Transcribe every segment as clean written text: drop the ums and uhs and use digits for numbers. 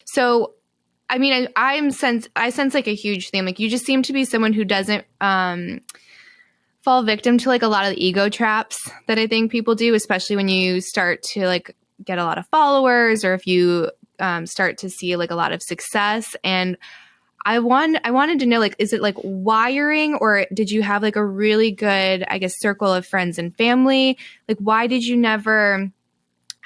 So, I mean, I sense like a huge theme. Like you just seem to be someone who doesn't fall victim to like a lot of the ego traps that I think people do, especially when you start to like get a lot of followers or if you start to see like a lot of success. And I wanted to know, like, is it like wiring, or did you have like a really good, I guess, circle of friends and family? Like, why did you never,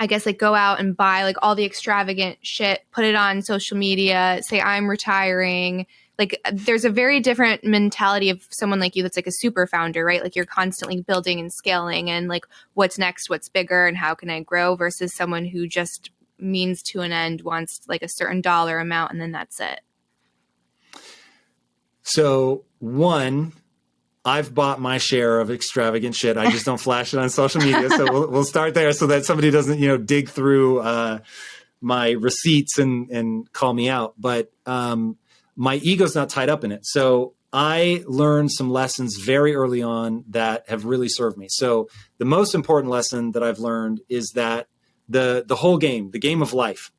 I guess, like go out and buy like all the extravagant shit, put it on social media, say I'm retiring? Like there's a very different mentality of someone like you that's like a super founder, right? Like you're constantly building and scaling and like what's next, what's bigger, and how can I grow, versus someone who just means to an end, wants like a certain dollar amount and then that's it. So one, I've bought my share of extravagant shit. I just don't flash it on social media. So we'll start there so that somebody doesn't, dig through my receipts and call me out. But my ego's not tied up in it. So I learned some lessons very early on that have really served me. So the most important lesson that I've learned is that the whole game, the game of life,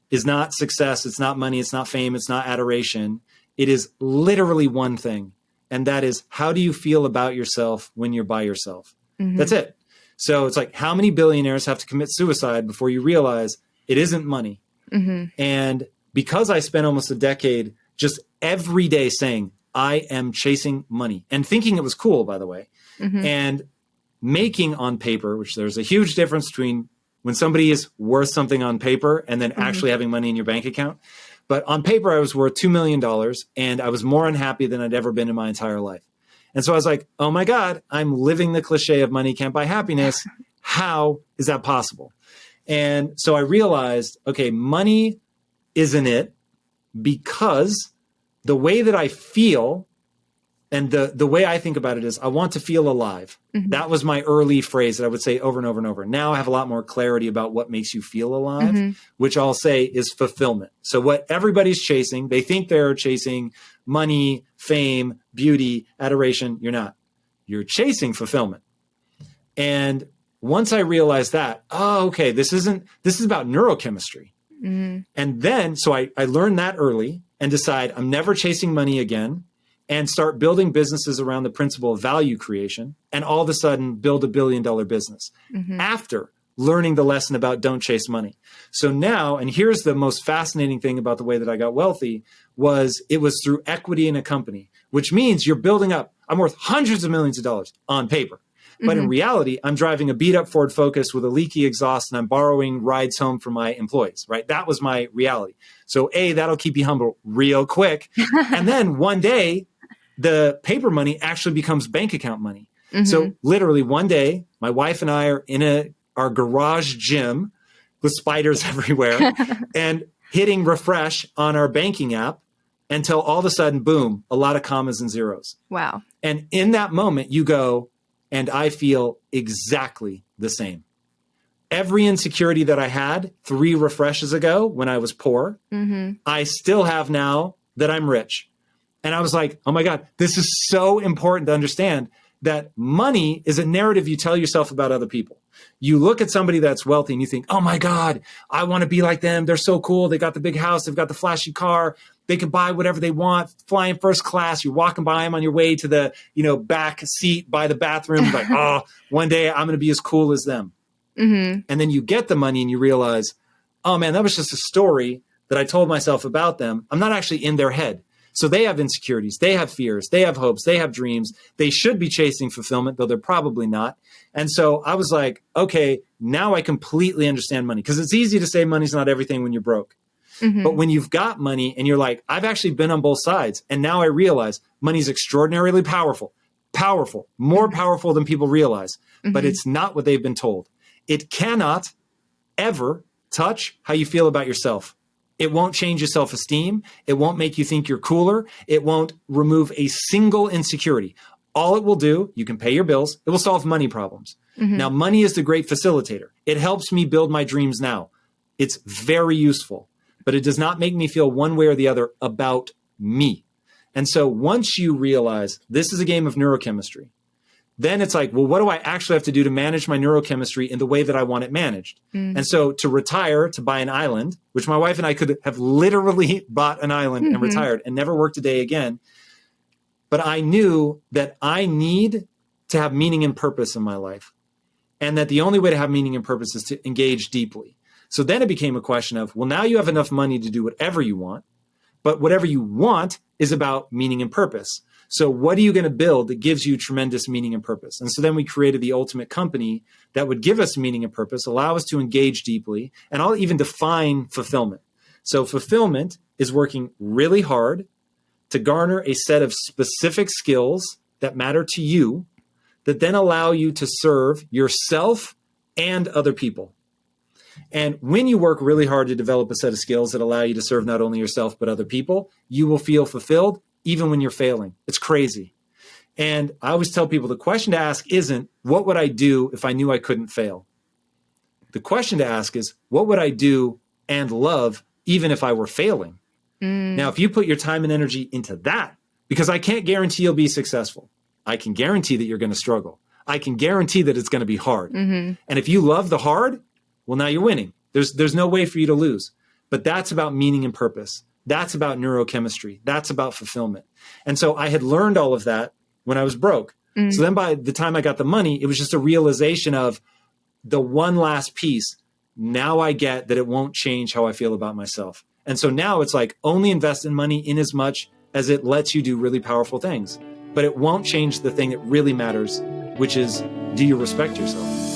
is not success. It's not money. It's not fame. It's not adoration. It is literally one thing. And that is, how do you feel about yourself when you're by yourself? Mm-hmm. That's it. So it's like, how many billionaires have to commit suicide before you realize it isn't money? Mm-hmm. And because I spent almost a decade just every day saying, I am chasing money, and thinking it was cool, by the way, mm-hmm. and making on paper, which there's a huge difference between when somebody is worth something on paper and then mm-hmm. actually having money in your bank account. But on paper, I was worth $2 million, and I was more unhappy than I'd ever been in my entire life. And so I was like, oh my God, I'm living the cliche of money can't buy happiness. How is that possible? And so I realized, okay, money isn't it, because the way that I feel and the way I think about it is I want to feel alive. Mm-hmm. That was my early phrase that I would say over and over and over. Now I have a lot more clarity about what makes you feel alive, mm-hmm. which I'll say is fulfillment. So what everybody's chasing, they think they're chasing money, fame, beauty, adoration. You're not. You're chasing fulfillment. And once I realized that, okay, this is about neurochemistry. Mm-hmm. And then, so I learned that early and decide I'm never chasing money again, and start building businesses around the principle of value creation, and all of a sudden build $1 billion business mm-hmm. after learning the lesson about don't chase money. So now, and here's the most fascinating thing about the way that I got wealthy, it was through equity in a company, which means you're building up. I'm worth hundreds of millions of dollars on paper. But mm-hmm. in reality, I'm driving a beat up Ford Focus with a leaky exhaust, and I'm borrowing rides home from my employees, right? That was my reality. So that'll keep you humble real quick. And then one day, the paper money actually becomes bank account money. Mm-hmm. So literally one day, my wife and I are in our garage gym with spiders everywhere and hitting refresh on our banking app until all of a sudden, boom, a lot of commas and zeros. Wow. And in that moment you go, and I feel exactly the same. Every insecurity that I had 3 refreshes ago when I was poor, mm-hmm. I still have now that I'm rich. And I was like, oh my God, this is so important to understand that money is a narrative you tell yourself about other people. You look at somebody that's wealthy and you think, oh my God, I want to be like them. They're so cool. They got the big house. They've got the flashy car. They can buy whatever they want, flying first class. You're walking by them on your way to the, back seat by the bathroom. Like, oh, one day I'm going to be as cool as them. Mm-hmm. And then you get the money and you realize, oh man, that was just a story that I told myself about them. I'm not actually in their head. So they have insecurities, they have fears, they have hopes, they have dreams. They should be chasing fulfillment, though they're probably not. And so I was like, okay, now I completely understand money, because it's easy to say money's not everything when you're broke. Mm-hmm. But when you've got money and you're like, I've actually been on both sides. And now I realize money's extraordinarily powerful, more mm-hmm. powerful than people realize, mm-hmm. but it's not what they've been told. It cannot ever touch how you feel about yourself. It won't change your self-esteem. It won't make you think you're cooler. It won't remove a single insecurity. All it will do, you can pay your bills. It will solve money problems. Mm-hmm. Now, money is the great facilitator. It helps me build my dreams now. It's very useful, but it does not make me feel one way or the other about me. And so once you realize this is a game of neurochemistry, then it's like, well, what do I actually have to do to manage my neurochemistry in the way that I want it managed? And so to retire, to buy an island, which my wife and I could have literally bought an island and retired and never worked a day again. But I knew that I need to have meaning and purpose in my life. And that the only way to have meaning and purpose is to engage deeply. So then it became a question of, well, now you have enough money to do whatever you want, but whatever you want is about meaning and purpose. So what are you going to build that gives you tremendous meaning and purpose? And so then we created the ultimate company that would give us meaning and purpose, allow us to engage deeply, and I'll even define fulfillment. So fulfillment is working really hard to garner a set of specific skills that matter to you that then allow you to serve yourself and other people. And when you work really hard to develop a set of skills that allow you to serve not only yourself, but other people, you will feel fulfilled even when you're failing. It's crazy. And I always tell people the question to ask isn't, what would I do if I knew I couldn't fail? The question to ask is, what would I do and love even if I were failing? Now, if you put your time and energy into that, because I can't guarantee you'll be successful. I can guarantee that you're going to struggle. I can guarantee that it's going to be hard. And if you love the hard, well, now you're winning. There's no way for you to lose. But that's about meaning and purpose. That's about neurochemistry. That's about fulfillment. And so I had learned all of that when I was broke. So then by the time I got the money, it was just a realization of the one last piece. Now I get that it won't change how I feel about myself. And so now it's like, only invest in money in as much as it lets you do really powerful things. But it won't change the thing that really matters, which is, do you respect yourself?